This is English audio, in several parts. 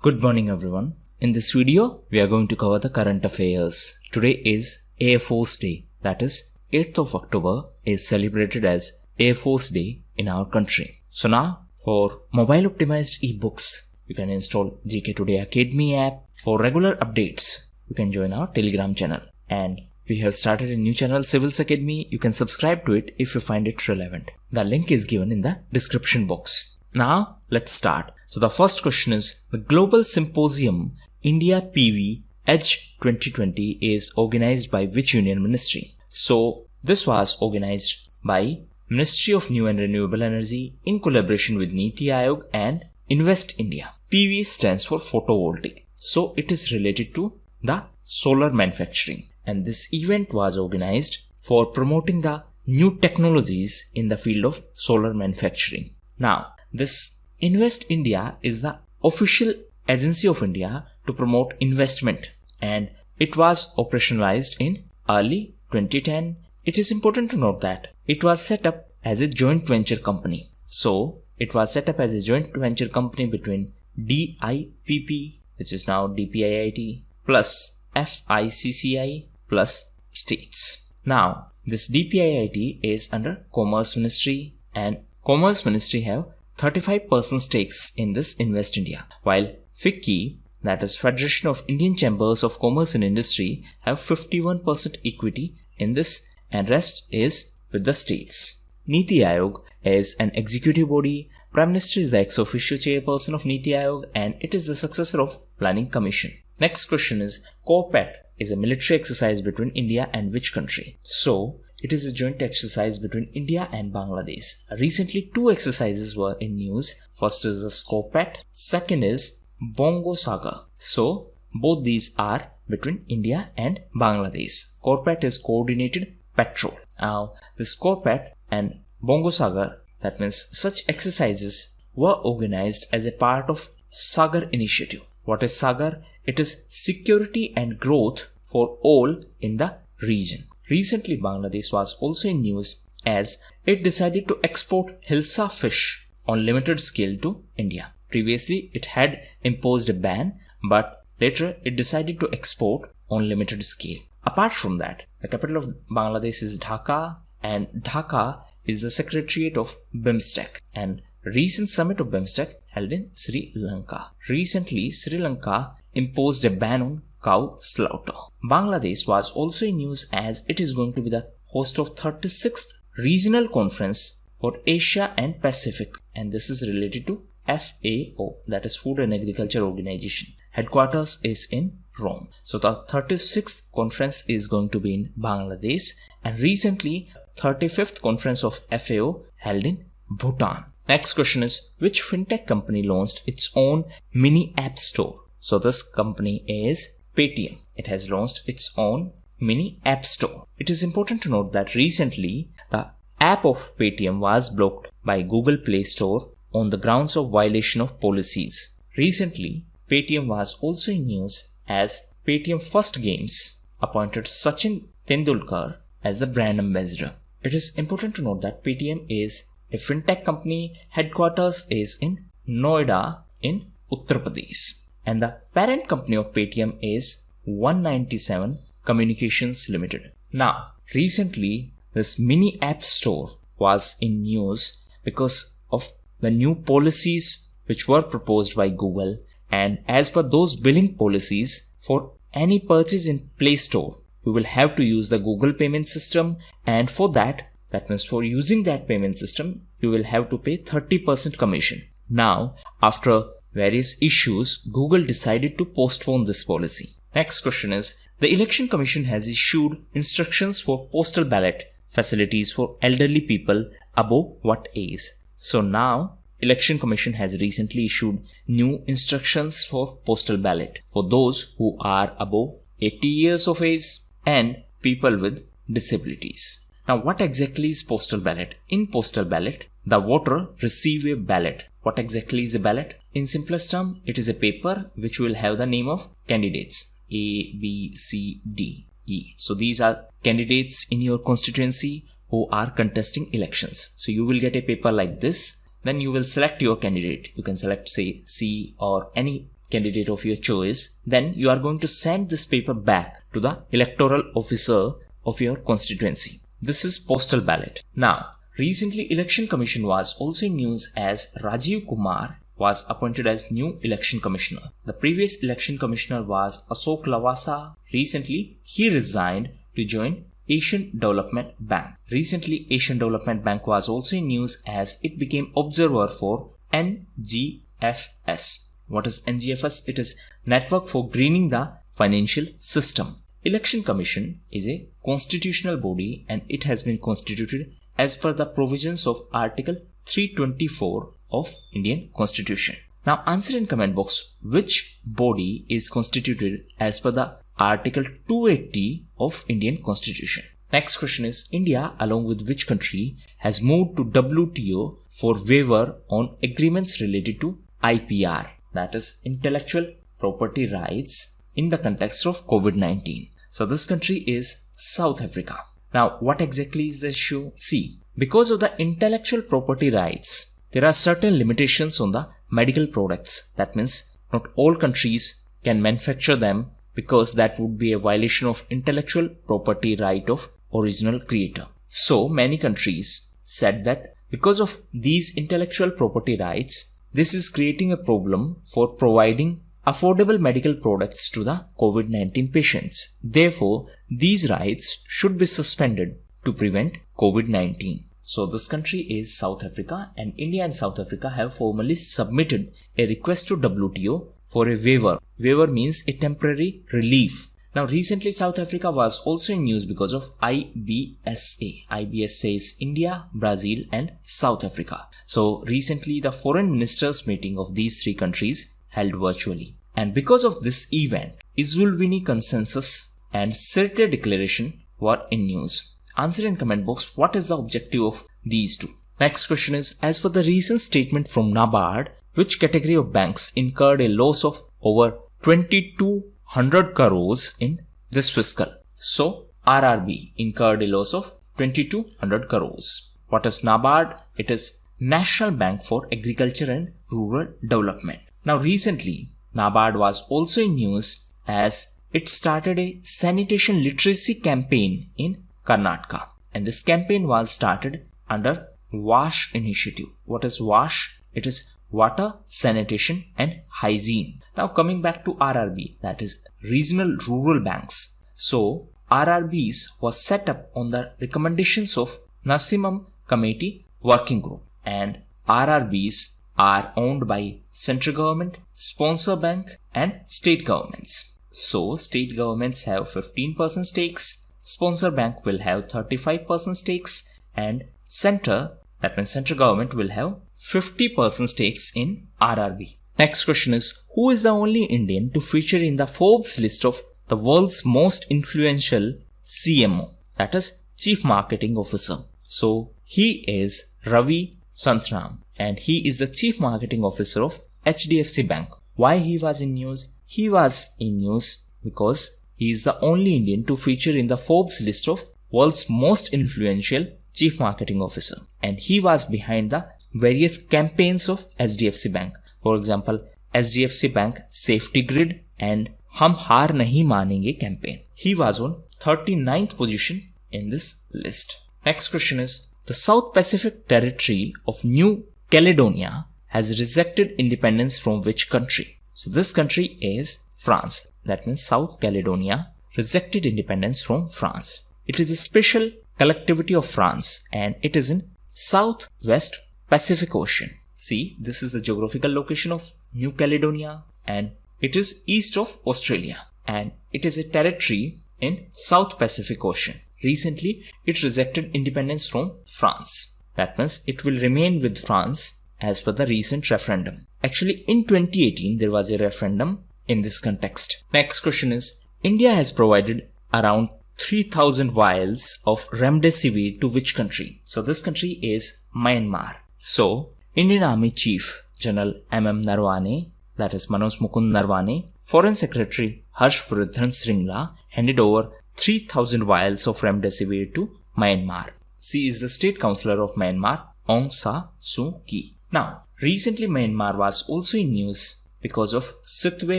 Good morning everyone. In this video, we are going to cover the current affairs. Today is Air Force Day. That is 8th of October is celebrated as Air Force Day in our country. So now for mobile optimized ebooks, you can install GKToday Academy app. For regular updates, you can join our Telegram channel. And we have started a new channel, Civils Academy. You can subscribe to it if you find it relevant. The link is given in the description box. Now let's start. So the first question is, the Global Symposium India PV Edge 2020 is organized by which union ministry? So this was organized by Ministry of New and Renewable Energy in collaboration with Niti Aayog and Invest India. PV stands for photovoltaic. So it is related to the solar manufacturing. And this event was organized for promoting the new technologies in the field of solar manufacturing. Now, this Invest India is the official agency of India to promote investment, and it was operationalized in early 2010. It is important to note that it was set up as a joint venture company. So it was set up as a joint venture company between DIPP, which is now DPIIT, plus FICCI plus states. Now this DPIIT is under Commerce Ministry, and Commerce Ministry have 35% stakes in this Invest India, while FICCI, that is Federation of Indian Chambers of Commerce and Industry, have 51% equity in this, and rest is with the states. Niti Aayog is an executive body. Prime Minister is the ex officio chairperson of Niti Aayog, and it is the successor of Planning Commission. Next question is, CORPAT is a military exercise between India and which country? So it is a joint exercise between India and Bangladesh. Recently, two exercises were in news. First is the CORPAT, second is Bongo Saga. So both these are between India and Bangladesh. CORPAT is Coordinated Patrol. Now this CORPAT and Bongo Saga, that means such exercises, were organized as a part of Sagar initiative. What is Sagar? It is security and growth for all in the region. Recently, Bangladesh was also in news as it decided to export Hilsa fish on limited scale to India. Previously, it had imposed a ban, but later it decided to export on limited scale. Apart from that, the capital of Bangladesh is Dhaka, and Dhaka is the secretariat of BIMSTEC, and recent summit of BIMSTEC held in Sri Lanka. Recently, Sri Lanka imposed a ban on cow slaughter. Bangladesh was also in news as it is going to be the host of 36th Regional Conference for Asia and Pacific, and this is related to FAO, that is Food and Agriculture Organization. Headquarters is in Rome. So the 36th conference is going to be in Bangladesh, and recently 35th conference of FAO held in Bhutan. Next question is, which fintech company launched its own mini app store? So this company is Paytm. It has launched its own mini app store. It is important to note that recently the app of Paytm was blocked by Google Play Store on the grounds of violation of policies. Recently, Paytm was also in news as Paytm First Games appointed Sachin Tendulkar as the brand ambassador. It is important to note that Paytm is a fintech company. Headquarters is in Noida in Uttar Pradesh. And the parent company of Paytm is 197 Communications Limited. Now, recently this mini app store was in news because of the new policies which were proposed by Google, and as per those billing policies, for any purchase in Play Store, you will have to use the Google payment system, and for that means for using that payment system, you will have to pay 30% commission. Now, after various issues, Google decided to postpone this policy. Next question is, the Election Commission has issued instructions for postal ballot facilities for elderly people above what age? So now, Election Commission has recently issued new instructions for postal ballot for those who are above 80 years of age and people with disabilities. Now, what exactly is postal ballot? In postal ballot, the voter receive a ballot. What exactly is a ballot? In simplest term, it is a paper which will have the name of candidates A, B, C, D, E. So these are candidates in your constituency who are contesting elections. So you will get a paper like this. Then you will select your candidate. You can select say C or any candidate of your choice, then you are going to send this paper back to the electoral officer of your constituency. This is postal ballot. Now, recently Election Commission was also in news as Rajiv Kumar was appointed as new election commissioner. The previous election commissioner was Ashok Lavasa. Recently, he resigned to join Asian Development Bank. Recently, Asian Development Bank was also in news as it became observer for NGFS. What is NGFS? It is Network for Greening the Financial System. Election Commission is a constitutional body and it has been constituted as per the provisions of Article 324 of Indian Constitution. Now answer in comment box which body is constituted as per the Article 280 of Indian Constitution. Next question is, India along with which country has moved to WTO for waiver on agreements related to IPR, that is intellectual property rights, in the context of COVID-19. So this country is South Africa. Now what exactly is the issue? See, because of the intellectual property rights, there are certain limitations on the medical products. That means not all countries can manufacture them because that would be a violation of intellectual property right of original creator. So many countries said that because of these intellectual property rights, this is creating a problem for providing affordable medical products to the COVID-19 patients. Therefore, these rights should be suspended to prevent COVID-19. So this country is South Africa, and India and South Africa have formally submitted a request to WTO for a waiver. Waiver means a temporary relief. Now recently South Africa was also in news because of IBSA. IBSA is India, Brazil and South Africa. So recently the foreign ministers meeting of these three countries held virtually. And because of this event, Izulvini Consensus and Sirte Declaration were in news. Answer in comment box what is the objective of these two. Next question is, as per the recent statement from NABARD, which category of banks incurred a loss of over 2200 crores in this fiscal? So RRB incurred a loss of 2200 crores. What is NABARD? It is National Bank for Agriculture and Rural Development. Now recently NABARD was also in news as it started a sanitation literacy campaign in Karnataka, and this campaign was started under WASH initiative. What is WASH? It is Water, Sanitation and Hygiene. Now coming back to RRB, that is Regional Rural Banks. So RRBs was set up on the recommendations of Nasimam Committee Working Group, and RRBs are owned by central government, sponsor bank and state governments. So state governments have 15% stakes, sponsor bank will have 35% stakes, and center, that means central government, will have 50% stakes in RRB. Next question is, who is the only Indian to feature in the Forbes list of the world's most influential CMO, that is Chief Marketing Officer? So he is Ravi Santram, and he is the Chief Marketing Officer of HDFC Bank. Why he was in news? He was in news because he is the only Indian to feature in the Forbes list of world's most influential Chief Marketing Officer, and he was behind the various campaigns of HDFC Bank. For example, HDFC Bank Safety Grid and Hum Haar Nahi Manenge campaign. He was on 39th position in this list. Next question is, the South Pacific territory of New Caledonia has rejected independence from which country? So this country is France. That means South Caledonia rejected independence from France. It is a special collectivity of France and it is in Southwest Pacific Ocean. See, this is the geographical location of New Caledonia and it is east of Australia, and it is a territory in South Pacific Ocean. Recently, it rejected independence from France. That means it will remain with France as per the recent referendum. Actually, in 2018, there was a referendum in this context. Next question is, India has provided around 3000 vials of remdesivir to which country? So this country is Myanmar. So Indian Army Chief General M.M. Narwane, that is Manoj Mukund Narwane, Foreign Secretary Harshvardhan Shringla handed over 3000 vials of remdesivir to Myanmar. She is the State Councillor of Myanmar, Aung San Suu Kyi. Now, recently Myanmar was also in news because of Sitwe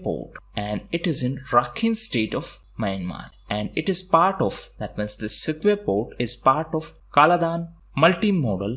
port, and it is in Rakhine state of Myanmar, and it is part of, that means this Sitwe port is part of Caledonia multimodal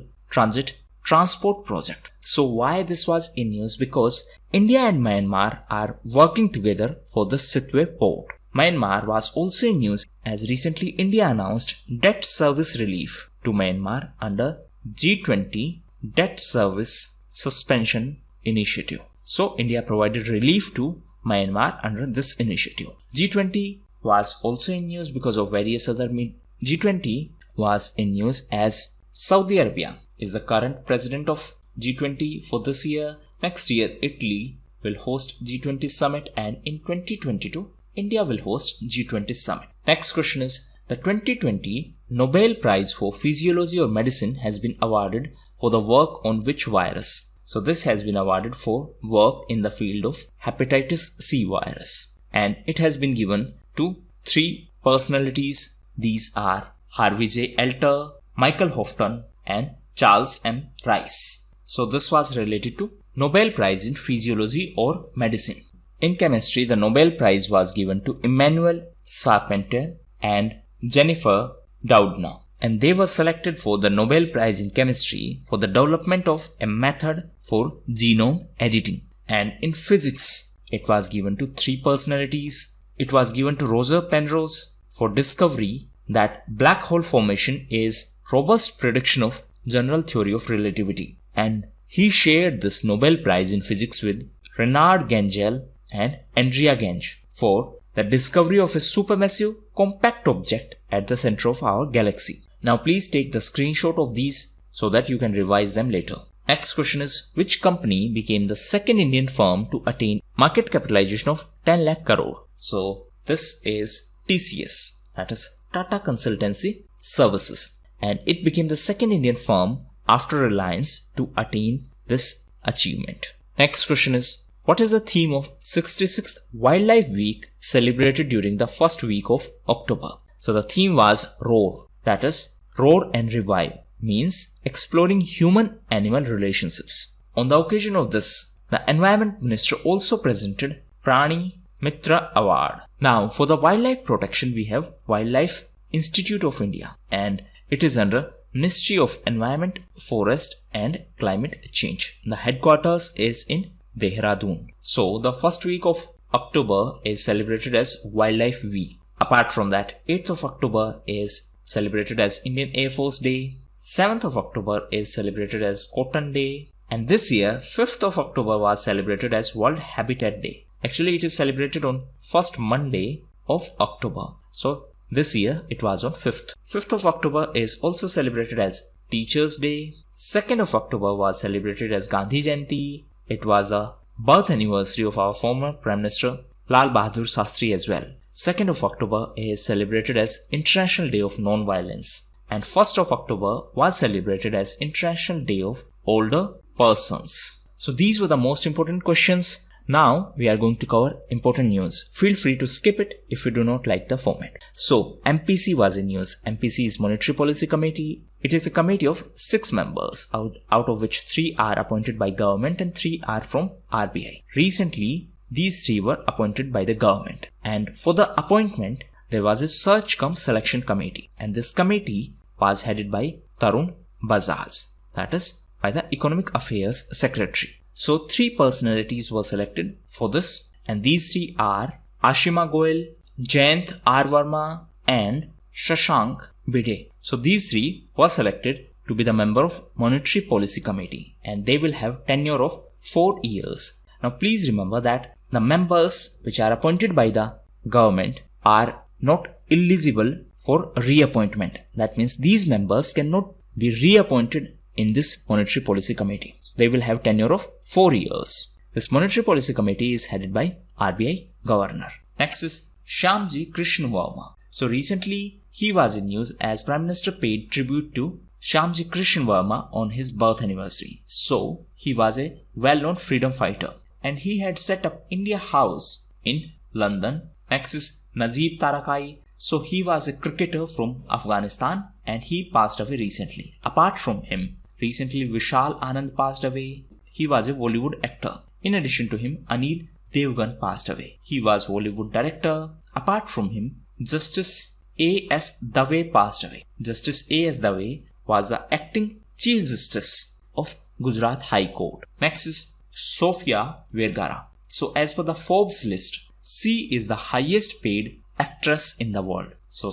transport project. So why this was in news? Because India and Myanmar are working together for the Sitwe port. Myanmar was also in news as recently India announced debt service relief to Myanmar under G20 debt service suspension initiative. So India provided relief to Myanmar under this initiative. G20 was also in news because of various other G20 was in news as Saudi Arabia is the current president of G20 for this year. Next year, Italy will host G20 summit, and in 2022, India will host G20 summit. Next question is, the 2020 Nobel Prize for Physiology or Medicine has been awarded for the work on which virus? So this has been awarded for work in the field of hepatitis C virus, and it has been given to 3 personalities. These are Harvey J. Elter, Michael Houghton, and Charles M. Rice. So this was related to Nobel Prize in Physiology or Medicine. In chemistry, the Nobel Prize was given to Emmanuel Charpentier and Jennifer Doudna, and they were selected for the Nobel Prize in Chemistry for the development of a method for genome editing. And in physics, it was given to 3 personalities. It was given to Roger Penrose for discovery that black hole formation is robust prediction of general theory of relativity, and he shared this Nobel Prize in Physics with Renard Gengel and Andrea Genge for the discovery of a supermassive compact object at the center of our galaxy. Now please take the screenshot of these so that you can revise them later. Next question is, which company became the second Indian firm to attain market capitalization of 10 lakh crore? So this is TCS, that is Tata Consultancy Services, and it became the second Indian firm after Reliance to attain this achievement. Next question is, what is the theme of 66th Wildlife Week celebrated during the first week of October? So the theme was Roar, that is Roar and Revive, means exploring human-animal relationships. On the occasion of this, the Environment Minister also presented Prani Mitra Award. Now for the wildlife protection, we have Wildlife Institute of India, and it is under Ministry of Environment, Forest and Climate Change. The headquarters is in Dehradun. So the first week of October is celebrated as Wildlife Week. Apart from that, 8th of October is celebrated as Indian Air Force Day. 7th of October is celebrated as Cotton Day. And this year, 5th of October was celebrated as World Habitat Day. Actually, it is celebrated on first Monday of October. So this year it was on 5th. 5th of October is also celebrated as Teachers Day. 2nd of October was celebrated as Gandhi Jayanti. It was the birth anniversary of our former Prime Minister Lal Bahadur Shastri as well. 2nd of October is celebrated as International Day of Non-Violence. And 1st of October was celebrated as International Day of Older Persons. So these were the most important questions. Now we are going to cover important news. Feel free to skip it if you do not like the format. So MPC was in news. MPC is Monetary Policy Committee. It is a committee of 6 members, out of which 3 are appointed by government and 3 are from RBI. Recently, these 3 were appointed by the government. And for the appointment, there was a search cum selection committee. And this committee was headed by Tarun Bajaj, that is by the Economic Affairs Secretary. So 3 personalities were selected for this, and these 3 are Ashima Goel, Jayant R. Verma and Shashank Bide. So these 3 were selected to be the member of Monetary Policy Committee, and they will have tenure of 4 years. Now please remember that the members which are appointed by the government are not eligible for reappointment. That means these members cannot be reappointed in this Monetary Policy Committee. So they will have tenure of 4 years. This Monetary Policy Committee is headed by RBI Governor. Next is Shyamji Krishna Verma. So recently he was in news as Prime Minister paid tribute to Shyamji Krishna Verma on his birth anniversary. So he was a well-known freedom fighter and he had set up India House in London. Next is Najib Tarakai. So he was a cricketer from Afghanistan and he passed away recently. Apart from him, recently Vishal Anand passed away. He was a Bollywood actor. In addition to him, Anil Devgan passed away. He was Bollywood director. Apart from him, Justice A.S. Dave passed away. Justice A.S. Dave was the acting Chief Justice of Gujarat High Court. Next is Sofia Vergara. So as per the Forbes list, she is the highest paid actress in the world. So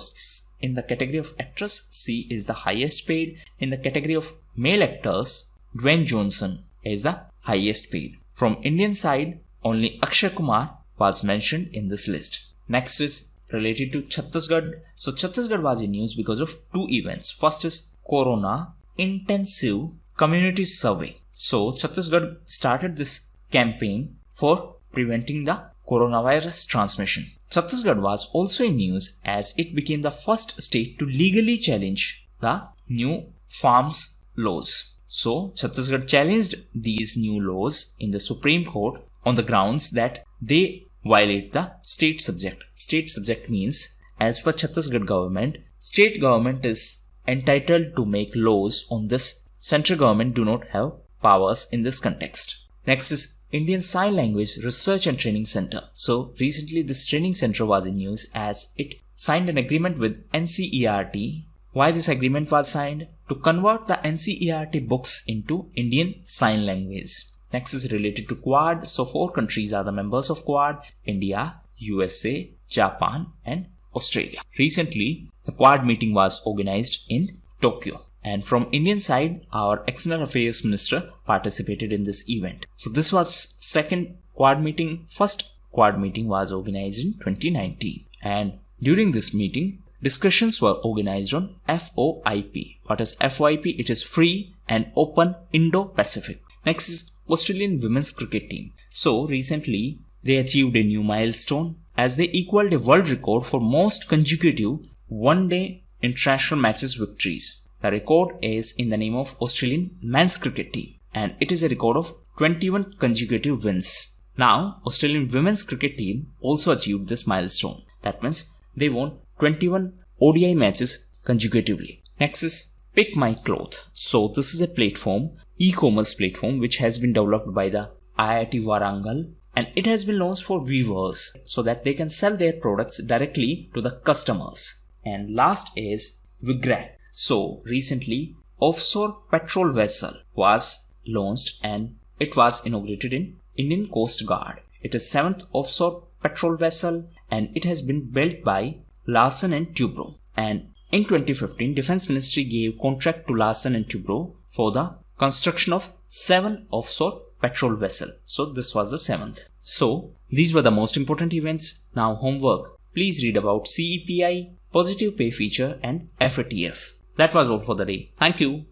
in the category of actress, she is the highest paid. In the category of male actors, Dwayne Johnson is the highest paid. From Indian side, only Akshay Kumar was mentioned in this list. Next is related to Chhattisgarh. So Chhattisgarh was in news because of two events. First is Corona Intensive Community Survey. So Chhattisgarh started this campaign for preventing the coronavirus transmission. Chhattisgarh was also in news as it became the first state to legally challenge the new farms laws. So Chhattisgarh challenged these new laws in the Supreme Court on the grounds that they violate the state subject. State subject means, as per Chhattisgarh government, state government is entitled to make laws on this. Central government do not have powers in this context. Next is Indian Sign Language Research and Training Center. So recently this training center was in news as it signed an agreement with NCERT. Why this agreement was signed? To convert the NCERT books into Indian Sign Language. Next is related to Quad. So 4 countries are the members of Quad: India, USA, Japan and Australia. Recently, the Quad meeting was organized in Tokyo. And from Indian side, our External Affairs Minister participated in this event. So this was second Quad meeting. First Quad meeting was organized in 2019. And during this meeting, discussions were organized on FOIP. What is FOIP? It is Free and Open Indo-Pacific. Next is Australian women's cricket team. So recently, they achieved a new milestone as they equaled a world record for most consecutive one-day international matches victories. The record is in the name of Australian men's cricket team and it is a record of 21 consecutive wins. Now, Australian women's cricket team also achieved this milestone. That means they won 21 ODI matches consecutively. Next is Pick My Cloth. So this is a platform, e-commerce platform which has been developed by the IIT Warangal and it has been launched for weavers so that they can sell their products directly to the customers. And last is Vigrat. So recently, offshore patrol vessel was launched and it was inaugurated in Indian Coast Guard. It is 7th offshore patrol vessel and it has been built by Larsen & Toubro. And in 2015, Defense Ministry gave contract to Larsen & Toubro for the construction of 7 offshore patrol vessel. So this was the 7th. So these were the most important events. Now homework. Please read about CEPI, positive pay feature and FATF. That was all for the day. Thank you.